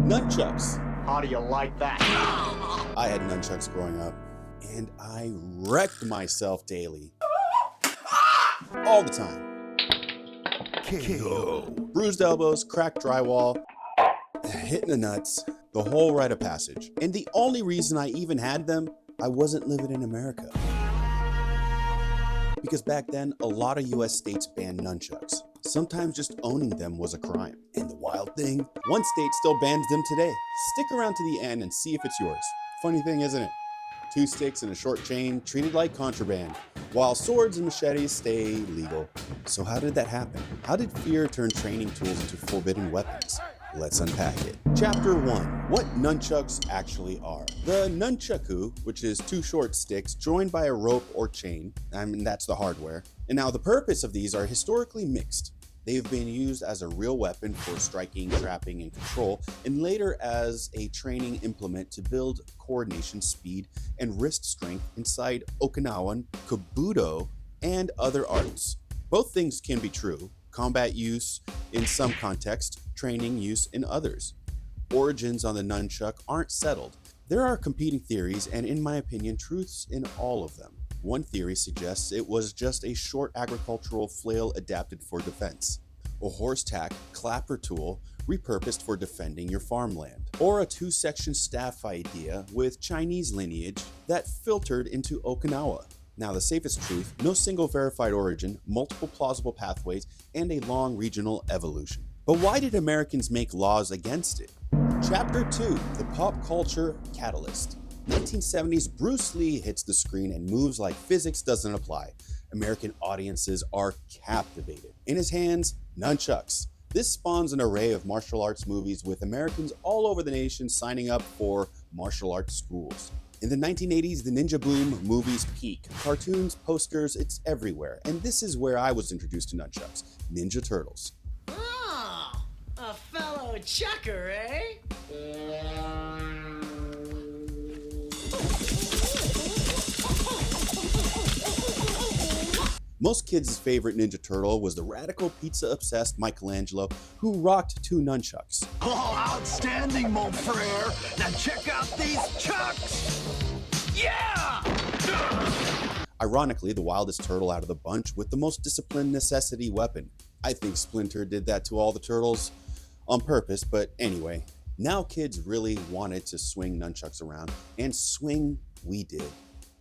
Nunchucks. How do you like that? I had nunchucks growing up, and I wrecked myself daily. All the time. KO. Bruised elbows, cracked drywall, hitting the nuts, the whole rite of passage. And the only reason I even had them, I wasn't living in America. Because back then, a lot of US states banned nunchucks. Sometimes just owning them was a crime. And the wild thing, one state still bans them today. Stick around to the end and see if it's yours. Funny thing, isn't it? 2 sticks and a short chain treated like contraband, while swords and machetes stay legal. So how did that happen? How did fear turn training tools into forbidden weapons? Let's unpack it. Chapter 1. What nunchucks actually are. The nunchaku, which is 2 short sticks joined by a rope or chain, that's the hardware. And now the purpose of these are historically mixed. They've been used as a real weapon for striking, trapping, and control, and later as a training implement to build coordination, speed, and wrist strength inside Okinawan, Kobudo, and other arts. Both things can be true. Combat use in some contexts, training use in others. Origins on the nunchuck aren't settled. There are competing theories, and in my opinion, truths in all of them. One theory suggests it was just a short agricultural flail adapted for defense, a horse-tack clapper tool repurposed for defending your farmland, or a 2-section staff idea with Chinese lineage that filtered into Okinawa. Now, the safest truth, no single verified origin, multiple plausible pathways, and a long regional evolution. But why did Americans make laws against it? Chapter 2, the pop culture catalyst. 1970s, Bruce Lee hits the screen and moves like physics doesn't apply. American audiences are captivated. In his hands, nunchucks. This spawns an array of martial arts movies with Americans all over the nation signing up for martial arts schools. In the 1980s, the ninja boom movies peak. Cartoons, posters, it's everywhere. And this is where I was introduced to nunchucks, Ninja Turtles. Oh, a fellow chucker, eh? Most kids' favorite Ninja Turtle was the radical pizza-obsessed Michelangelo, who rocked 2 nunchucks. Oh, outstanding, mon frere. Now check out these chucks. Yeah! Ironically, the wildest turtle out of the bunch with the most disciplined necessity weapon. I think Splinter did that to all the turtles on purpose, but anyway. Now kids really wanted to swing nunchucks around, and swing we did.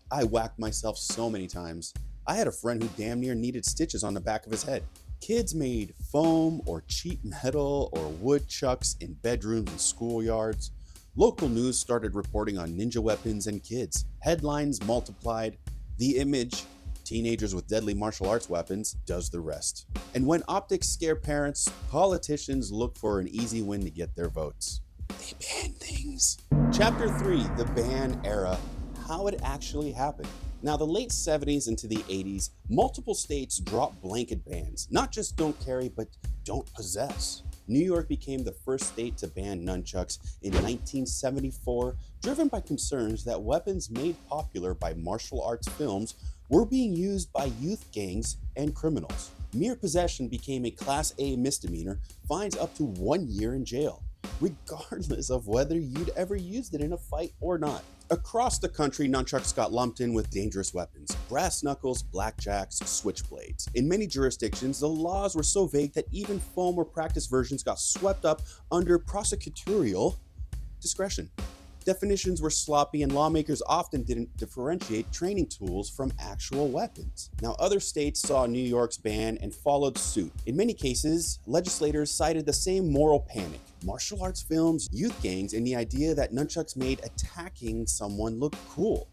I whacked myself so many times. I had a friend who damn near needed stitches on the back of his head. Kids made foam or cheap metal or wood chucks in bedrooms and schoolyards. Local news started reporting on ninja weapons and kids. Headlines multiplied. The image, teenagers with deadly martial arts weapons, does the rest. And when optics scare parents, politicians look for an easy win to get their votes. They ban things. Chapter 3, the ban era, how it actually happened. Now, the late 70s into the 80s, multiple states dropped blanket bans. Not just don't carry, but don't possess. New York became the first state to ban nunchucks in 1974, driven by concerns that weapons made popular by martial arts films were being used by youth gangs and criminals. Mere possession became a Class A misdemeanor, fines up to 1 year in jail, regardless of whether you'd ever used it in a fight or not. Across the country, nunchucks got lumped in with dangerous weapons, brass knuckles, blackjacks, switchblades. In many jurisdictions, the laws were so vague that even foam or practice versions got swept up under prosecutorial discretion. Definitions were sloppy, and lawmakers often didn't differentiate training tools from actual weapons. Now, other states saw New York's ban and followed suit. In many cases, legislators cited the same moral panic: martial arts films, youth gangs, and the idea that nunchucks made attacking someone look cool.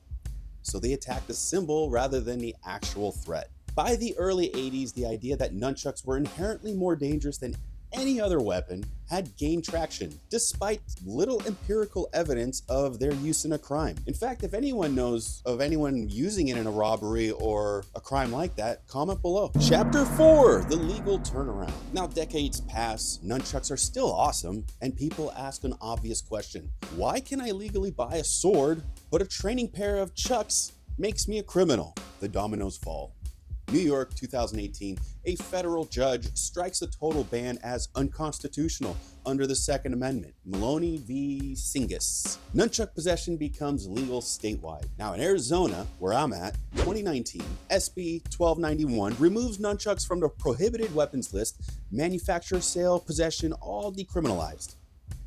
So they attacked the symbol rather than the actual threat. By the early 80s, the idea that nunchucks were inherently more dangerous than any other weapon had gained traction, despite little empirical evidence of their use in a crime. In fact, if anyone knows of anyone using it in a robbery or a crime like that, comment below. Chapter 4, the legal turnaround. Now, decades pass, nunchucks are still awesome, and people ask an obvious question: why can I legally buy a sword, but a training pair of chucks makes me a criminal? The dominoes fall. New York, 2018, a federal judge strikes the total ban as unconstitutional under the Second Amendment. Maloney v. Singus. Nunchuck possession becomes legal statewide. Now in Arizona, where I'm at, 2019, SB 1291 removes nunchucks from the prohibited weapons list, manufacture, sale, possession, all decriminalized.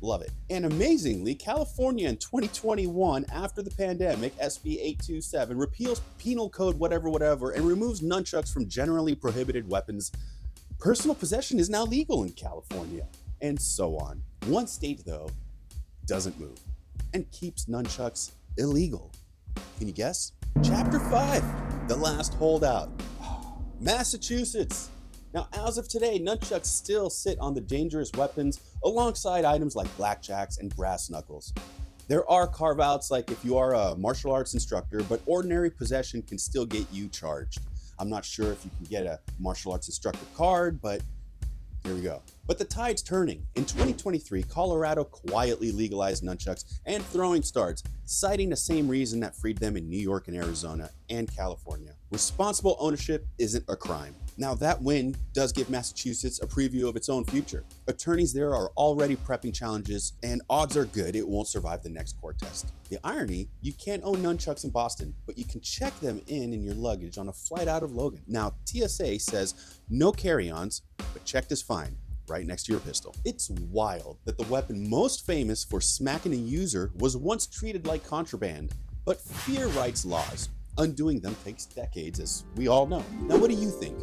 Love it. And amazingly, California in 2021, after the pandemic, SB 827 repeals Penal Code whatever and removes nunchucks from generally prohibited weapons. Personal possession is now legal in California, and so on. One state, though, doesn't move and keeps nunchucks illegal. Can you guess? Chapter 5, the last holdout. Massachusetts. Now, as of today, nunchucks still sit on the dangerous weapons alongside items like blackjacks and brass knuckles. There are carve-outs like if you are a martial arts instructor, but ordinary possession can still get you charged. I'm not sure if you can get a martial arts instructor card, but here we go. But the tide's turning. In 2023, Colorado quietly legalized nunchucks and throwing starts, citing the same reason that freed them in New York and Arizona and California. Responsible ownership isn't a crime. Now, that win does give Massachusetts a preview of its own future. Attorneys there are already prepping challenges, and odds are good it won't survive the next court test. The irony, you can't own nunchucks in Boston, but you can check them in your luggage on a flight out of Logan. Now, TSA says no carry-ons, but checked is fine, right next to your pistol. It's wild that the weapon most famous for smacking a user was once treated like contraband, but fear writes laws. Undoing them takes decades, as we all know. Now, what do you think?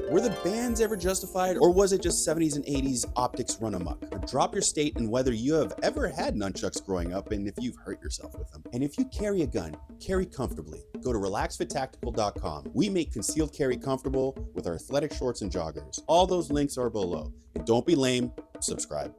Were the bans ever justified, or was it just 70s and 80s optics run amok? Or drop your state and whether you have ever had nunchucks growing up and if you've hurt yourself with them. And if you carry a gun, carry comfortably. Go to relaxfittactical.com. We make concealed carry comfortable with our athletic shorts and joggers. All those links are below. And don't be lame, subscribe.